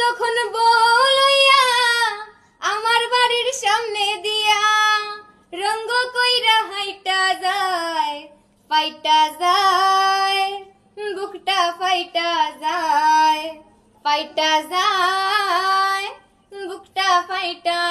যখন বলইয়া আমার বাড়ির সামনে দিয়া রঙ্গ কইরা হাইটা যায়, ফাইটা যায়, বুকটা ফাইটা যায়, ফাইটা যায়, বুকটা ফাইটা